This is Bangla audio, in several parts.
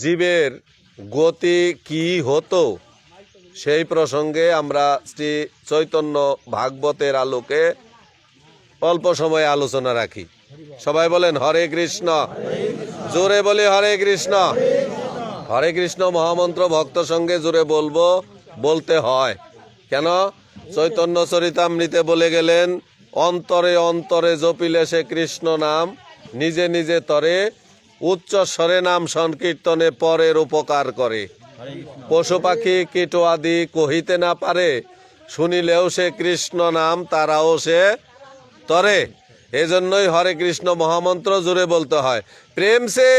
জীবের গতি কি হতো সেই প্রসঙ্গে আমরা শ্রী চৈতন্য ভাগবতের আলোকে অল্প সময় আলোচনা রাখি। সবাই বলেন হরে কৃষ্ণ। জোরে বলি হরে কৃষ্ণ। হরে কৃষ্ণ মহামন্ত্র ভক্ত সঙ্গে জোরে বলতে হয়। কেন? চৈতন্য চরিতামৃতে বলে গেলেন, অন্তরে অন্তরে জপিলে সে কৃষ্ণ নাম, নিজে নিজে তরে উচ্চ স্বরে নাম সংকীর্তনে পরের উপকার করে। পশু পাখি কীট আদি কহিতে না পারে, শুনিলেও সে কৃষ্ণ নাম তারাও সে তরে। এজন্যই হরে কৃষ্ণ মহামন্ত্র জুড়ে বলতে হয়। প্রেম সে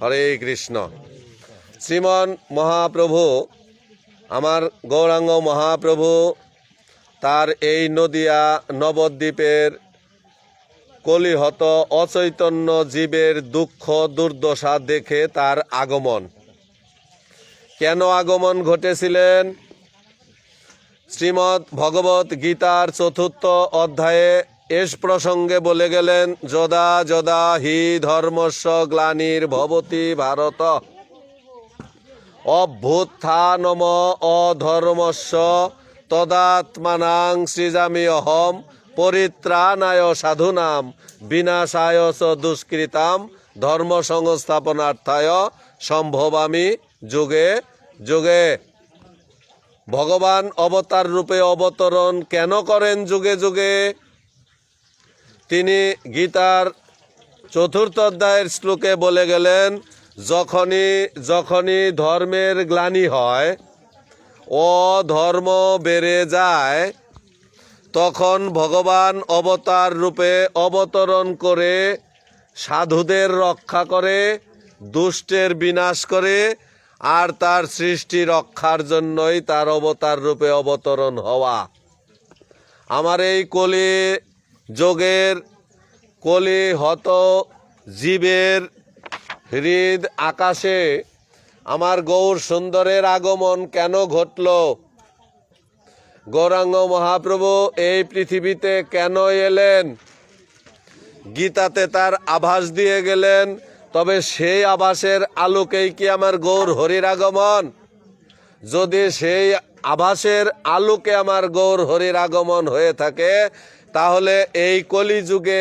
হরে কৃষ্ণ। শ্রীমন মহাপ্রভু, আমার গৌরাঙ্গ মহাপ্রভু, তার এই নদিয়া নবদ্বীপের কলিহত অচৈতন্য জীবের দুঃখ দুর্দশা দেখে তার আগমন। কেন আগমন ঘটেছিলেন? শ্রীমদ্ ভগবত গীতার ৪র্থ অধ্যায়ে এস প্রসঙ্গে বলে গেলেন, যদা যদা হি ধর্মস্য গ্লানির ভবতি ভারত অভ্যুত্থানম অধর্মস্য তদাত্মানাং সৃজামি অহম পরিত্রাণায় সাধুনাম বিনাশায় চ দুষ্কৃতাম ধর্ম সংস্থাপনার্থায় সম্ভবামি যুগে যুগে। ভগবান অবতার রূপে অবতরণ কেন করেন যুগে যুগে? তিনি গীতার ৪র্থ অধ্যায়ের শ্লোকে বলে গেলেন, যখনই ধর্মের গ্লানি হয়, অধর্ম বেড়ে যায়, তখন ভগবান অবতার রূপে অবতরণ করে সাধুদের রক্ষা করে, দুষ্টের বিনাশ করে, আর তার সৃষ্টি রক্ষার জন্যই তার অবতার রূপে অবতরণ হওয়া। আমার এই কলি যোগের কলিহত জীবের হৃদ আকাশে আমার গৌর সুন্দরের আগমন কেন ঘটল? গৌরাঙ্গ মহাপ্রভু এই পৃথিবীতে কেন এলেন? গীতাতে তার আভাস দিয়ে গেলেন, তবে সেই আভাসের আলোকেই কি আমার গৌর হরির আগমন? যদি সেই আভাসের আলোকে আমার গৌর হরির আগমন হয়ে থাকে, তাহলে এই কলিযুগে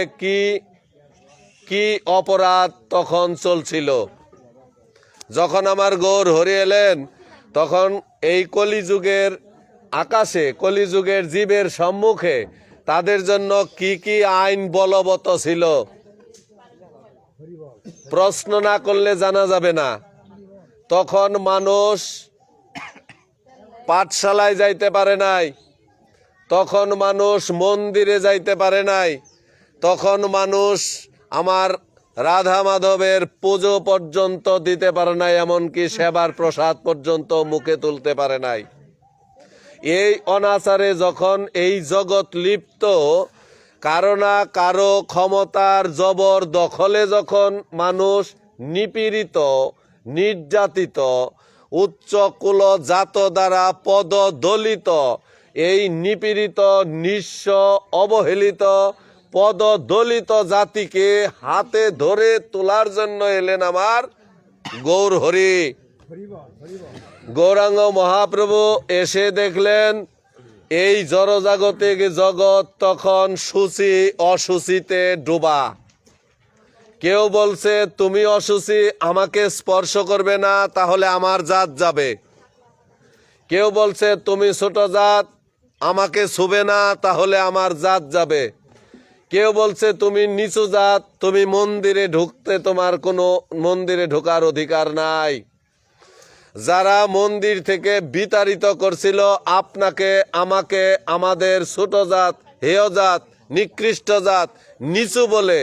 কি অপরাধ তখন চলছিল? যখন আমার গৌর হরি এলেন, তখন এই কলিযুগের আকাশে, কলিযুগের জীবের সম্মুখে তাদের জন্য কি আইন বলবৎ ছিল? প্রশ্ন না করলে জানা যাবে না। তখন মানুষ পাঠশালায় যাইতে পারে নাই, তখন মানুষ মন্দিরে যাইতে পারে নাই, তখন মানুষ আমার রাধা মাধবের পুজো পর্যন্ত দিতে পারে নাই, এমনকি সেবার প্রসাদ পর্যন্ত মুখে তুলতে পারে নাই। এই অনাচারে যখন এই জগৎ লিপ্ত, কারো না কারো ক্ষমতার জবর দখলে যখন মানুষ নিপীড়িত, নির্যাতিত, উচ্চ কুল জাত দ্বারা পদদলিত, এই নিপীড়িত, নিঃস্ব, অবহেলিত, পদদলিত জাতিকে হাতে ধরে তোলার জন্য এলেন আমার গৌর হরি। গৌরাঙ্গ মহাপ্রভু এসে দেখলেন এই জড়জাগতিক জগৎ তখন সূচি অসুচিতে ডোবা। কেউ বলছে তুমি অসুচি, আমাকে স্পর্শ করবে না, তাহলে আমার জাত যাবে। কেউ বলছে তুমি ছোট জাত, আমাকে ছুবে না, তাহলে আমার জাত যাবে। কেউ বলছে তুমি নিচু জাত, তুমি মন্দিরে ঢুকতে, তোমার কোনো মন্দিরে ঢোকার অধিকার নাই। যারা মন্দির থেকে বিতাড়িত করছিল আপনাকে, আমাকে, আমাদের ছোট জাত, হেয় জাত, নিকৃষ্ট জাত, নিচু বলে,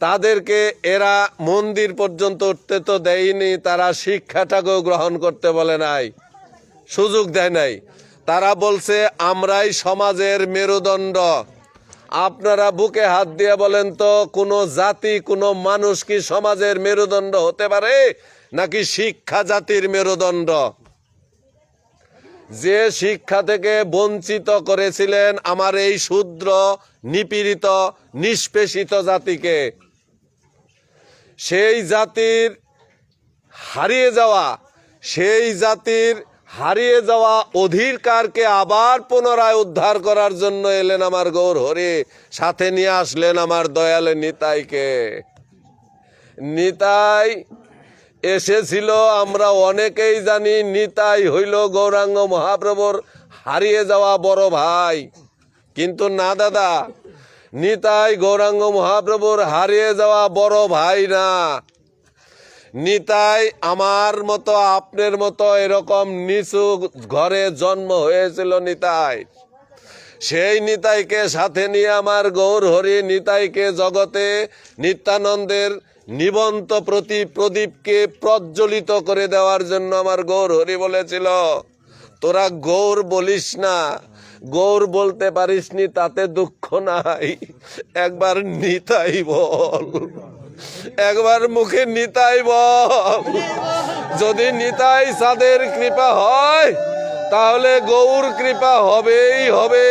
তাদেরকে এরা মন্দির পর্যন্ত উঠতে তো দেয়নি। তারা শিক্ষাটাকেও গ্রহণ করতে বলে নাই, সুযোগ দেয় নাই। তারা বলছে আমরাই সমাজের মেরুদণ্ড। আপনারা বুকে হাত দিয়ে বলেন তো, কোনো জাতি, কোনো মানুষ কি সমাজের মেরুদণ্ড হতে পারে, নাকি শিক্ষা জাতির মেরুদণ্ড? যে শিক্ষা থেকে বঞ্চিত করেছিলেন আমার এই শূদ্র, নিপীড়িত, নিষ্পেষিত জাতিকে, সেই জাতির হারিয়ে যাওয়া অধিকারকে আবার পুনরায় উদ্ধার করার জন্য এলেন আমার গৌর হরি। সাথে নিয়ে আসলেন আমার দয়াল নিতাইকে। নিতাই এসেছিল, আমরা অনেকেই জানি, নিতাই হইল গৌরাঙ্গ মহাপ্রভুর হারিয়ে যাওয়া বড় ভাই। কিন্তু না দাদা, নিতাই গৌরাঙ্গ মহাপ্রভুর হারিয়ে যাওয়া বড় ভাই না। নিতাই আমার মতো, আপনার মতো এরকম নিচু ঘরে জন্ম হয়েছিল নিতাই। সেই নিতাইকে সাথে নিয়ে আমার গৌর হরি নিতাইকে জগতে নিত্যানন্দের নিবন্ত প্রদীপকে প্রজ্বলিত করে দেওয়ার জন্য আমার গৌর হরি বলেছিল, তোরা গৌর বলিস না, গৌর বলতে পারিসনি তাতে দুঃখ নাই, একবার নিতাই বল, একবার মুখে নিতাই বল। যদি নিতাই সাদের কৃপা হয় তাহলে গৌর কৃপা হবেই হবে।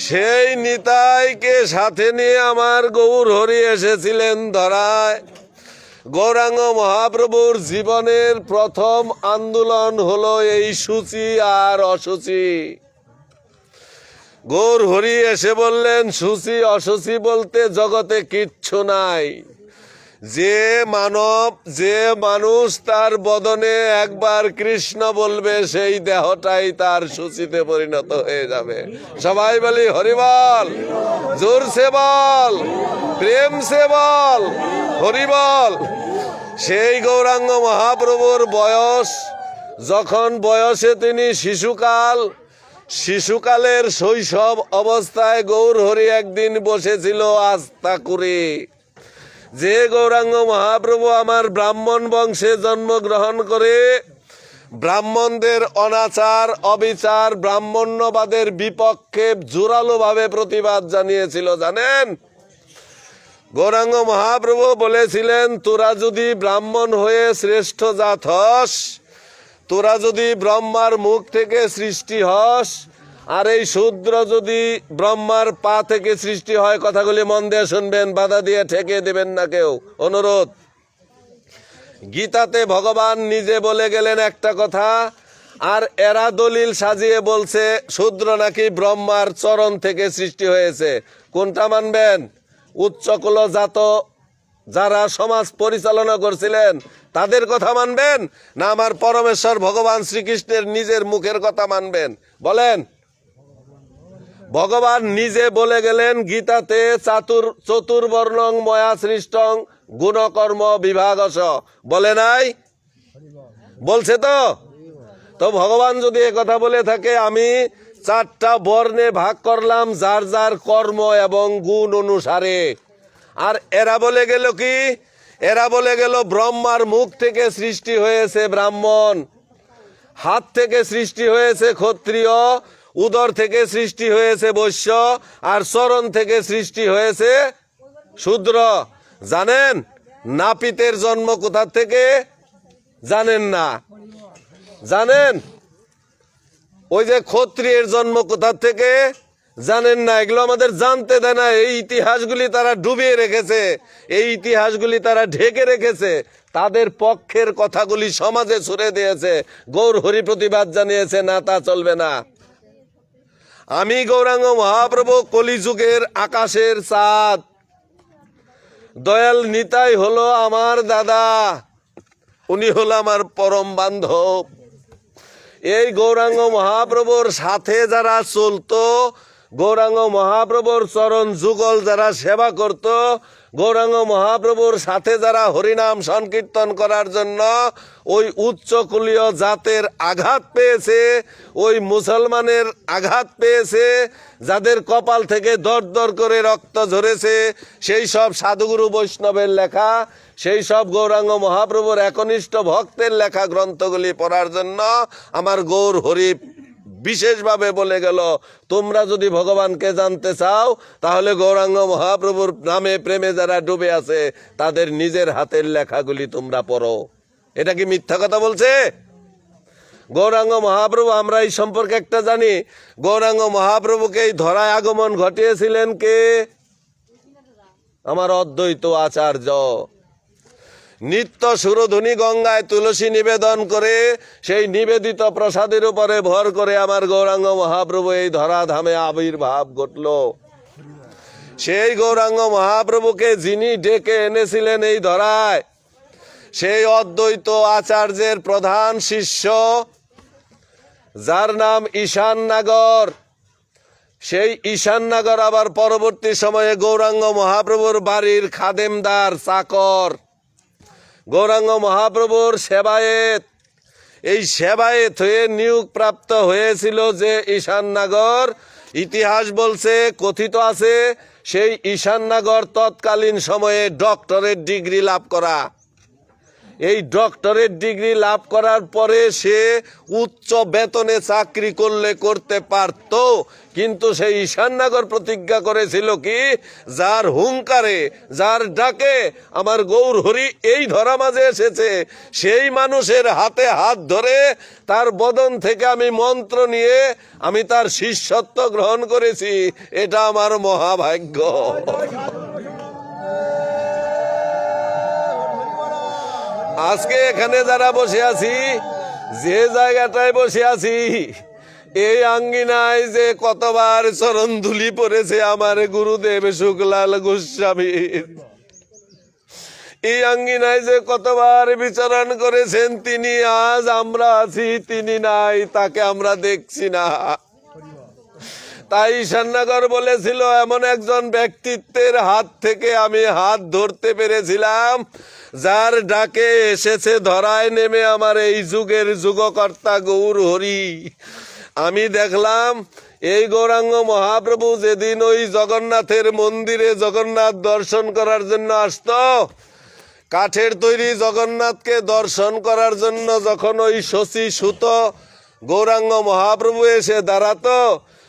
সেই নিতাইকে সাথে নিয়ে আমার গৌর হরি এসেছিলেন ধরায়। গৌরাঙ্গ মহাপ্রভুর জীবনের প্রথম আন্দোলন হলো এই সূচি আর অসুচি। গৌর হরি এসে বললেন, সূচি অসুচি বলতে জগতে কিচ্ছু নাই। যে মানুষ তার বদনে একবার কৃষ্ণ বলবে, সেই দেহটাই তার সূচিতে পরিণত হয়ে যাবে। সবাই বলি হরিবল, জোর সে বল, প্রেম সে বল, হরিবল। সেই গৌরাঙ্গ মহাপ্রভুর বয়স যখন, বয়সে তিনি শিশুকালের শৈশব অবস্থায় গৌর হরি একদিন বসেছিল আস্থা করে, যে গৌরাঙ্গ মহাপ্রভু আমার ব্রাহ্মণ বংশে জন্মগ্রহণ করে ব্রাহ্মণদের অনাচার অবিচার ব্রাহ্মণ্যবাদের বিপক্ষে জোরালোভাবে প্রতিবাদ জানিয়েছিল জানেন। গৌরাঙ্গ মহাপ্রভু বলেছিলেন, তোরা যদি ব্রাহ্মণ হয়ে শ্রেষ্ঠ জাত হস, তোরা যদি ব্রহ্মার মুখ থেকে সৃষ্টি হস, আর এই শূদ্র যদি ব্রহ্মার পা থেকে সৃষ্টি হয়, কথাগুলি মন দিয়ে শুনবেন, বাধা দিয়ে ঠেকে দেবেন না কেউ, অনুরোধ। গীতাতে ভগবান নিজে বলে গেলেন একটা কথা, আর এরা দলিল সাজিয়ে বলছে শূদ্র নাকি ব্রহ্মার চরণ থেকে সৃষ্টি হয়েছে। কোনটা মানবেন? উচ্চকুল জাত যারা সমাজ পরিচালনা করছিলেন তাদের কথা মানবেন, না আমার পরমেশ্বর ভগবান শ্রীকৃষ্ণের নিজের মুখের কথা মানবেন? বলেন। ভগবান নিজে বলে গেলেন গীতাতে, চতুর্বর্ণং ময়া সৃষ্টং গুণকর্ম বিভাগস, বলে নাই? বলছে তো ভগবান যদি কথা বলে থাকে, আমি 4টা বর্ণে ভাগ করলাম যার যার কর্ম এবং গুণ অনুসারে। আর এরা বলে গেল কি? এরা বলে গেল ব্রহ্মার মুখ থেকে সৃষ্টি হয়েছে ব্রাহ্মণ, হাত থেকে সৃষ্টি হয়েছে ক্ষত্রিয়, উদর থেকে সৃষ্টি হয়েছে বৈশ্য, আর চরণ থেকে সৃষ্টি হয়েছে শূদ্র। জানেন নাপিতের জন্ম কোথা থেকে? জানেন না? জানেন ওই যে ক্ষত্রিয়ের জন্ম কোথা থেকে? জানেন না? এগুলো আমাদের জানতে দেয় না। এই ইতিহাসগুলি তারা ডুবিয়ে রেখেছে, এই ইতিহাসগুলি তারা ঢেকে রেখেছে, তাদের পক্ষের কথাগুলি সমাজে ছুড়ে দিয়েছে। গৌর হরি প্রতিবাদ জানিয়েছে, না তা চলবে না। আমি গৌরাঙ্গ মহাপ্রভু কলিযুগের আকাশের চাঁদ, দয়াল নিতাই হলো আমার দাদা, উনি হলো আমার পরম বান্ধব। এই গৌরাঙ্গ মহাপ্রভুর সাথে যারা চলতো, গৌরাঙ্গ মহাপ্রভুর চরণ যুগল যারা সেবা করত, গৌরাঙ্গ মহাপ্রভুর সাথে যারা হরিনাম সংকীর্তন করার জন্য ওই উচ্চকুলীয় জাতের আঘাত পেয়েছে, ওই মুসলমানের আঘাত পেয়েছে, যাদের কপাল থেকে দর দর করে রক্ত ঝরেছে, সেই সব সাধুগুরু বৈষ্ণবের লেখা, সেই সব গৌরাঙ্গ মহাপ্রভুর একনিষ্ঠ ভক্তের লেখা গ্রন্থগুলি পড়ার জন্য আমার গৌর হরি বিশেষভাবে বলে গেল, তোমরা যদি ভগবানকে জানতে চাও তাহলে গৌরাঙ্গ মহাপ্রভুর নামে প্রেমে যারা ডুবে আছে তাদের নিজের হাতের লেখাগুলি তোমরা পড়ো। এটা কি মিথ্যা কথা বলছে? গৌরাঙ্গ মহাপ্রভু, আমরা এই সম্পর্কে একটা জানি, গৌরাঙ্গ মহাপ্রভুকে এই ধরায় আগমন ঘটিয়েছিলেন কে? আমার অদ্বৈত আচার্য। নিত্য সুরধুনী গঙ্গায় তুলসী নিবেদন করে সেই নিবেদিত প্রসাদের উপরে ভর করে আমার গৌরাঙ্গ মহাপ্রভু এই ধরাধামে আবির্ভাব ঘটল। সেই গৌরাঙ্গ মহাপ্রভুকে যিনি ডেকে এনেছিলেন এই ধরায়, সেই অদ্বৈত আচার্যের প্রধান শিষ্য, যার নাম ঈশাননগর, সেই ঈশাননগর আবার পরবর্তী সময়ে গৌরাঙ্গ মহাপ্রভুর বাড়ির খাদেমদার, চাকর, গৌরাঙ্গ মহাপ্রভুর সেবায়েত। এই সেবায়েত হয়ে নিয়োগ প্রাপ্ত হয়েছিল যে ঈশাননগর, ইতিহাস বলছে, কথিত আছে, সেই ঈশাননগর তৎকালীন সময়ে ডক্টরেট ডিগ্রি লাভ করা। এই ডক্টরেট ডিগ্রি লাভ করার পরে সে উচ্চ বেতনে চাকরি করলে করতে পারত, কিন্তু সেই ঈশাননগর প্রতিজ্ঞা করেছিল কি, যার হুঙ্কারে, যার ডাকে আমার গৌর হরি এই ধরা মাঝে এসেছে, সেই মানুষের হাতে হাত ধরে তার বদন থেকে আমি মন্ত্র নিয়ে আমি তার শিষ্যত্ব গ্রহণ করেছি। এটা আমার মহাভাগ্য। আজকে এখানে যারা বসে আছি, যে জায়গাটায় বসে আছি, এই আঙ্গিনায় যে কতবার চরণ ধুলি পড়েছে আমার গুরুদেব শুক্লাল গোস্বামীর, এই আঙ্গিনায় যে কতবার বিচরণ করেছেন তিনি, আজ আমরা আছি, তিনি নাই, তাকে আমরা দেখছি না। তাই ঈশাননগর বলেছিল, এমন একজন ব্যক্তিত্বের হাত থেকে আমি হাত ধরতে পেরেছিলাম, যার ডাকে এসেছে ধরায় নেমে আমার এই যুগের যুগকর্তা গৌর হরি। আমি দেখলাম এই গৌরাঙ্গ মহাপ্রভু যেদিন ওই জগন্নাথের মন্দিরে জগন্নাথ দর্শন করার জন্য আসতো, কাঠের তৈরি জগন্নাথকে দর্শন করার জন্য যখন ওই শশী সুত গৌরাঙ্গ মহাপ্রভু এসে দাঁড়াতো,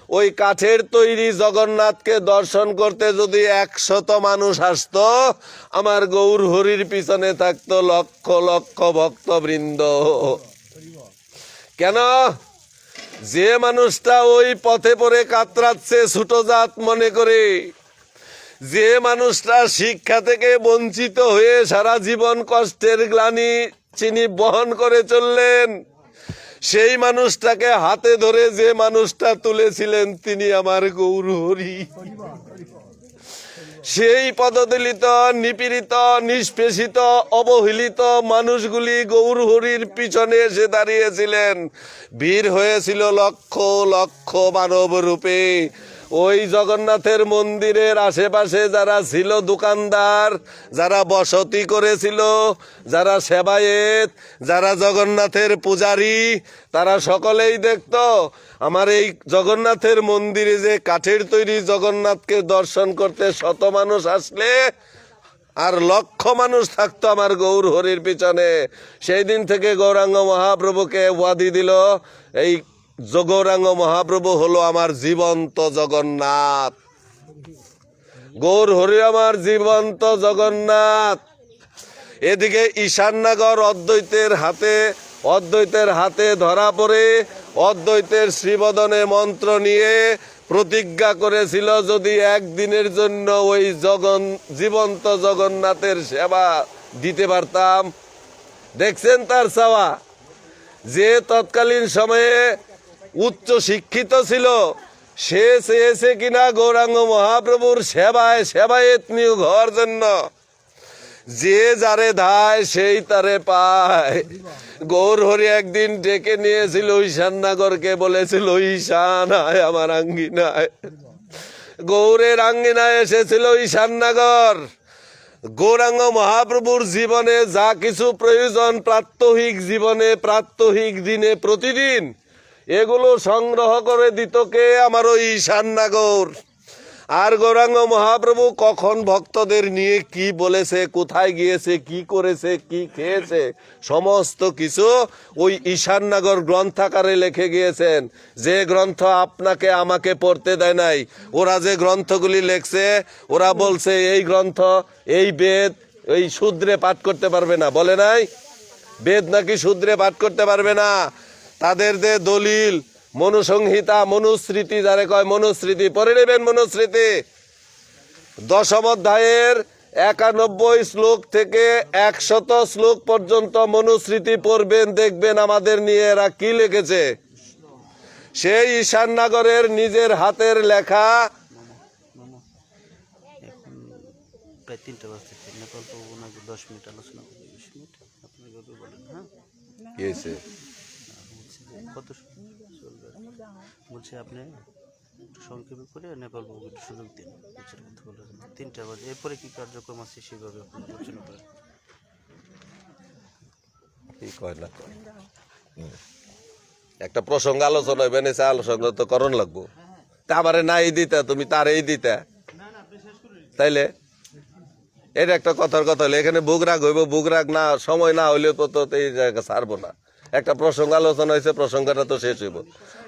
ওই কাঠের তৈরি জগন্নাথকে দর্শন করতে যদি 100 মানুষ আসতো, আমার গৌর হরির পিছনে থাকতো লক্ষ লক্ষ ভক্তবৃন্দ। কেন? যে মানুষটা ওই পথে পড়ে কাতরাচ্ছে ছোট জাত মনে করে, যে মানুষটা শিক্ষা থেকে বঞ্চিত হয়ে সারা জীবন কষ্টের গ্লানি চিনি বহন করে চললেন, সেই মানুষটাকে হাতে ধরে যে মানুষটা তুলেছিলেন তিনি আমার গৌর হরি। সেই পদদলিত, নিপীড়িত, নিষ্পেষিত, অবহেলিত মানুষগুলি গৌর হরির পিছনে এসে দাঁড়িয়েছিলেন। ভিড় হয়েছিল লক্ষ লক্ষ মানব রূপে। ওই জগন্নাথের মন্দিরের আশেপাশে যারা ছিল দোকানদার, যারা বসতি করেছিল, যারা সেবায়েত, যারা জগন্নাথের পূজারী, তারা সকলেই দেখতো আমার এই জগন্নাথের মন্দিরে যে কাঠের তৈরি জগন্নাথকে দর্শন করতে 100 মানুষ আসলে আর লক্ষ মানুষ থাকতো আমার গৌর হরির পিছনে। সেই দিন থেকে গৌরাঙ্গ মহাপ্রভুকে ওয়াদি দিল, এই গৌরাঙ্গ মহাপ্রভু হলো আমার জীবন্ত জগন্নাথ, গৌর হরি আমার জীবন্ত জগন্নাথ। এদিকে ঈশাননগর অদ্বৈতের হাতে ধরা পড়ে অদ্বৈতের শ্রীবদনে মন্ত্র নিয়ে প্রতিজ্ঞা করেছিল, যদি একদিনের জন্য ওই জীবন্ত জগন্নাথের সেবা দিতে পারতাম। দেখছেন তার চাওয়া, যে তৎকালীন সময়ে উচ্চ শিক্ষিত ছিল, সে চেয়েছে কিনা গৌরাঙ্গ মহাপ্রভুর সেবায়েত নিয়োগ হওয়ার জন্য। যে যারে ধায় সেই তারে পায়। গৌর হরি একদিন ডেকে নিয়েছিল ঈশাননগরকে, বলেছিল, ঈশান আয় আমার আঙ্গিনায়। গৌরের আঙ্গিনায় এসেছিল ঈশাননগর। গৌরাঙ্গ মহাপ্রভুর জীবনে যা কিছু প্রয়োজন প্রাত্যহিক জীবনে, প্রাত্যহিক দিনে, প্রতিদিন, এগুলো সংগ্রহ করে দিত কে? আমার ওই ঈশাননগর। আর গৌরাঙ্গ মহাপ্রভু কখন ভক্তদের নিয়ে কি বলেছে, কোথায় গিয়েছে, কি করেছে, কি খেয়েছে, সমস্ত কিছু ওই ঈশাননগর গ্রন্থাকারে লিখে গিয়েছেন। যে গ্রন্থ আপনাকে আমাকে পড়তে দেয় নাই, ওরা যে গ্রন্থগুলি লেখছে, ওরা বলছে এই গ্রন্থ, এই বেদ এই শূদ্রে পাঠ করতে পারবে না, বলে নাই? বেদ নাকি শূদ্রে পাঠ করতে পারবে না। তাদের যে দলিল, মনুসংহিতা, মনুস্মৃতি, যারে কয় মনুস্মৃতি, পড়ে নেবেন মনুস্মৃতি। দশম অধ্যায়ের 91 শ্লোক থেকে 100 শ্লোক পর্যন্ত মনুস্মৃতি পড়বেন, দেখবেন আমাদের নিয়ে এরা কি লিখেছে। সেই ঈশাননগরের নিজের হাতের লেখা। এখন প্রায় 3টা বাজতেছে, নেপাল পাবো নাকি 10 মিনিট আলোচনা করবো, 20 মিনিট আপনি যদি বলেন। হ্যাঁ, কি হয়েছে? বলছি যে কত চলবে, বলছি আপনি একটু সংক্ষেপে করে নেপাল পাবো একটু সুযোগ দিন, বুঝছেন কথা বলে। 3টা বাজে, এরপরে কি কার্যক্রম আছে সেভাবে আপনি আলোচনা করেন। কি কয় না কয়? একটা প্রসঙ্গ আলোচনা হইবে না, আলোচনা তো করণ লাগবো। তা আমারে নাই দিতা, তুমি তারেই দিতা, তাইলে এটা একটা কথার কথা হইলে এখানে বুগরাগ হইব, বুগরাগ না সময় না হইলে তো এই জায়গা ছাড়বো না। একটা প্রসঙ্গ আলোচনা হয়েছে, প্রসঙ্গটা তো শেষ হইব।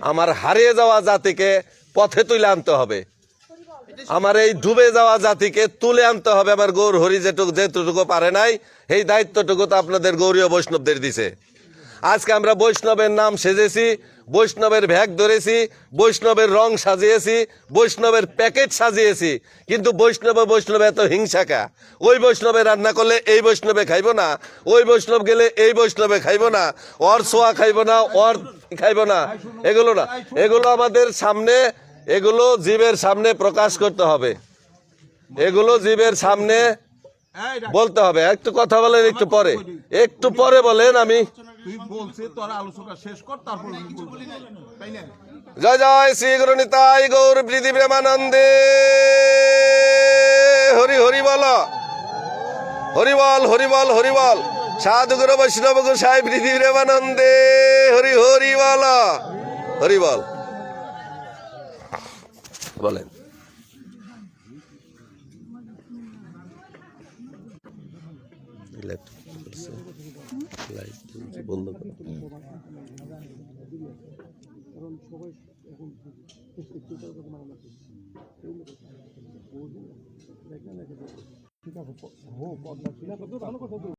আমার হারিয়ে যাওয়া জাতিকে পথে তুলে আনতে হবে, আমার এই ডুবে যাওয়া জাতিকে তুলে আনতে হবে। আমার গৌর হরি যেটুকু পারে নাই, এই দায়িত্বটুকু তো আপনাদের গৌরীয় বৈষ্ণবদের দিছে। আজকে আমরা বৈষ্ণবের নাম সেজেছি, বৈষ্ণবের ভ্যাগ ধরেছি, বৈষ্ণবের রং সাজিয়েছি, বৈষ্ণবের প্যাকেট সাজিয়েছি, কিন্তু বৈষ্ণবে এত হিংসা কা? ওই বৈষ্ণবে রান্না করলে এই বৈষ্ণবে খাইব না, ওই বৈষ্ণব গেলে এই বৈষ্ণবে খাইব না, ওর সোয়া খাইব না, ওর খাইব না, এগুলো না। এগুলো আমাদের সামনে, এগুলো জীবের সামনে প্রকাশ করতে হবে, এগুলো জীবের সামনে বলতে হবে। একটু কথা বলেন, একটু পরে বলেন। আমি তুই বলছিস তোর আলোচনা শেষ কর, তারপর তাই না? জয় জয় শ্রী গুরু নিতাই গৌর প্রীতি প্রেমানন্দে। হরি হরি বল, হরি বল, হরি বল, হরি বল। সাধু গুরু বৈষ্ণব গোসাই প্রীতি প্রেমানন্দে। হরি হরি বল, হরি বল। বলেন। বন্ধ করো।